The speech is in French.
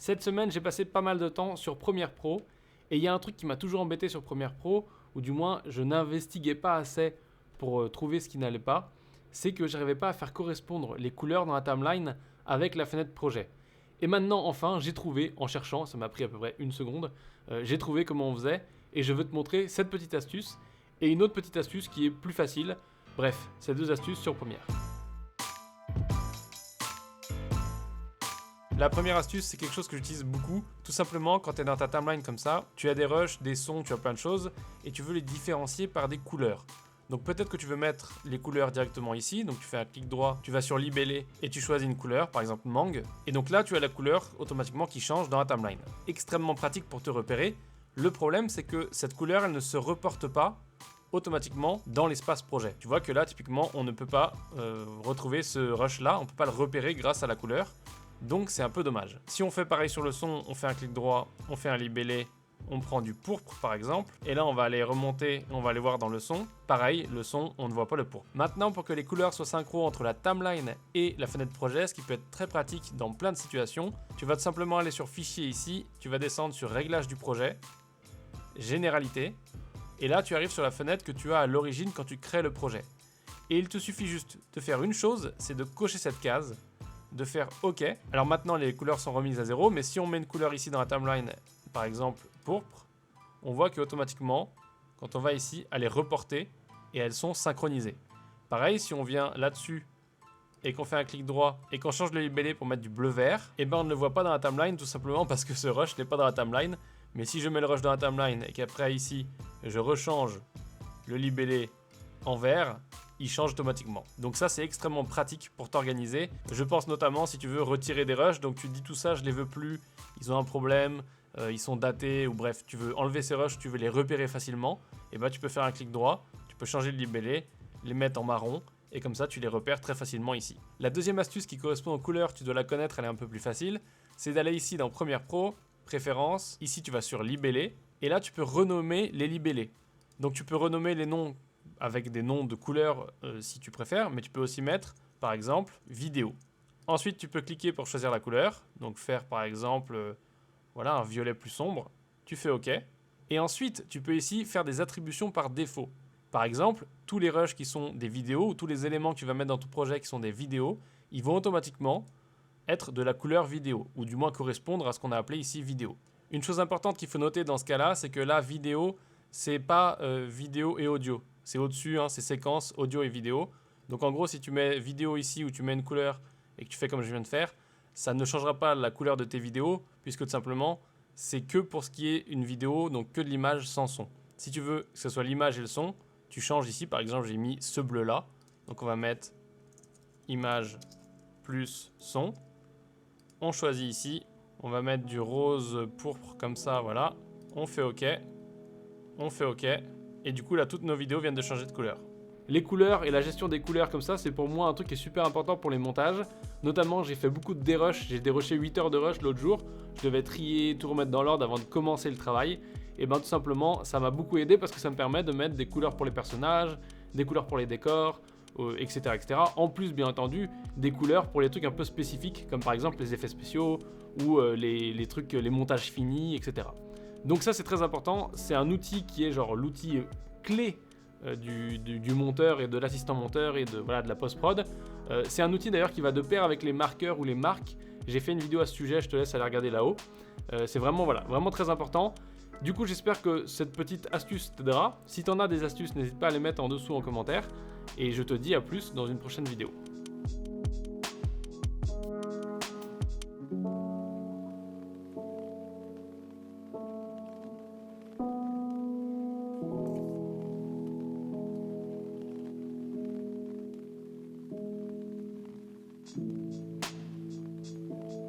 Cette semaine, j'ai passé pas mal de temps sur Premiere Pro et il y a un truc qui m'a toujours embêté sur Premiere Pro, ou du moins je n'investiguais pas assez pour trouver ce qui n'allait pas, c'est que j'arrivais pas à faire correspondre les couleurs dans la timeline avec la fenêtre projet. Et maintenant, enfin, j'ai trouvé, en cherchant, ça m'a pris à peu près une seconde, j'ai trouvé comment on faisait et je veux te montrer cette petite astuce et une autre petite astuce qui est plus facile. Bref, ces deux astuces sur Premiere. La première astuce, c'est quelque chose que j'utilise beaucoup. Tout simplement, quand tu es dans ta timeline comme ça, tu as des rushs, des sons, tu as plein de choses et tu veux les différencier par des couleurs. Donc peut-être que tu veux mettre les couleurs directement ici, donc tu fais un clic droit, tu vas sur libellé et tu choisis une couleur, par exemple mangue, et donc là tu as la couleur automatiquement qui change dans la timeline. Extrêmement pratique pour te repérer. Le problème, c'est que cette couleur, elle ne se reporte pas automatiquement dans l'espace projet. Tu vois que là, typiquement, on ne peut pas retrouver ce rush là, on ne peut pas le repérer grâce à la couleur. Donc c'est un peu dommage. Si on fait pareil sur le son, on fait un clic droit, on fait un libellé, on prend du pourpre par exemple, et là on va aller remonter, on va aller voir dans le son. Pareil, le son, on ne voit pas le pourpre. Maintenant, pour que les couleurs soient synchro entre la timeline et la fenêtre projet, ce qui peut être très pratique dans plein de situations, tu vas tout simplement aller sur Fichier ici, tu vas descendre sur Réglage du projet, Généralité, et là tu arrives sur la fenêtre que tu as à l'origine quand tu crées le projet. Et il te suffit juste de faire une chose, c'est de cocher cette case, de faire OK. Alors maintenant, les couleurs sont remises à 0, mais si on met une couleur ici dans la timeline, par exemple pourpre, on voit qu'automatiquement, quand on va ici, elle est reportée et elles sont synchronisées. Pareil, si on vient là-dessus et qu'on fait un clic droit et qu'on change le libellé pour mettre du bleu-vert, et ben on ne le voit pas dans la timeline tout simplement parce que ce rush n'est pas dans la timeline. Mais si je mets le rush dans la timeline et qu'après ici, je rechange le libellé en vert, il change automatiquement. Donc ça, c'est extrêmement pratique pour t'organiser. Je pense notamment si tu veux retirer des rushs, donc tu te dis tout ça, je les veux plus, ils ont un problème, ils sont datés, ou bref, tu veux enlever ces rushs, tu veux les repérer facilement, et ben tu peux faire un clic droit, tu peux changer le libellé, les mettre en marron, et comme ça tu les repères très facilement ici. La deuxième astuce qui correspond aux couleurs, tu dois la connaître, elle est un peu plus facile, c'est d'aller ici dans Premiere Pro, Préférences, ici tu vas sur Libellé, et là tu peux renommer les libellés. Donc tu peux renommer les noms avec des noms de couleurs si tu préfères, mais tu peux aussi mettre, par exemple, vidéo. Ensuite, tu peux cliquer pour choisir la couleur, donc faire par exemple voilà, un violet plus sombre, tu fais OK. Et ensuite, tu peux ici faire des attributions par défaut. Par exemple, tous les rushs qui sont des vidéos, ou tous les éléments que tu vas mettre dans ton projet qui sont des vidéos, ils vont automatiquement être de la couleur vidéo, ou du moins correspondre à ce qu'on a appelé ici vidéo. Une chose importante qu'il faut noter dans ce cas-là, c'est que là, vidéo, c'est pas vidéo et audio. C'est au-dessus, hein, c'est séquence, audio et vidéo. Donc en gros, si tu mets vidéo ici ou tu mets une couleur et que tu fais comme je viens de faire, ça ne changera pas la couleur de tes vidéos, puisque tout simplement, c'est que pour ce qui est une vidéo, donc que de l'image sans son. Si tu veux que ce soit l'image et le son, tu changes ici. Par exemple, j'ai mis ce bleu-là. Donc on va mettre image plus son. On choisit ici. On va mettre du rose pourpre comme ça, voilà. On fait OK. On fait OK. Et du coup, là, toutes nos vidéos viennent de changer de couleur. Les couleurs et la gestion des couleurs comme ça, c'est pour moi un truc qui est super important pour les montages. Notamment, j'ai fait beaucoup de dérush. J'ai dérushé 8 heures de rush l'autre jour. Je devais trier, tout remettre dans l'ordre avant de commencer le travail. Et bien tout simplement, ça m'a beaucoup aidé parce que ça me permet de mettre des couleurs pour les personnages, des couleurs pour les décors, etc., etc. En plus, bien entendu, des couleurs pour les trucs un peu spécifiques, comme par exemple les effets spéciaux ou les trucs, les montages finis, etc. Donc ça, c'est très important. C'est un outil qui est genre l'outil clé du monteur et de l'assistant monteur et de la post-prod. C'est un outil d'ailleurs qui va de pair avec les marqueurs ou les marques. J'ai fait une vidéo à ce sujet, je te laisse aller regarder là-haut. C'est vraiment, vraiment très important. Du coup, j'espère que cette petite astuce t'aidera. Si tu en as des astuces, n'hésite pas à les mettre en dessous en commentaire. Et je te dis à plus dans une prochaine vidéo. Thank you.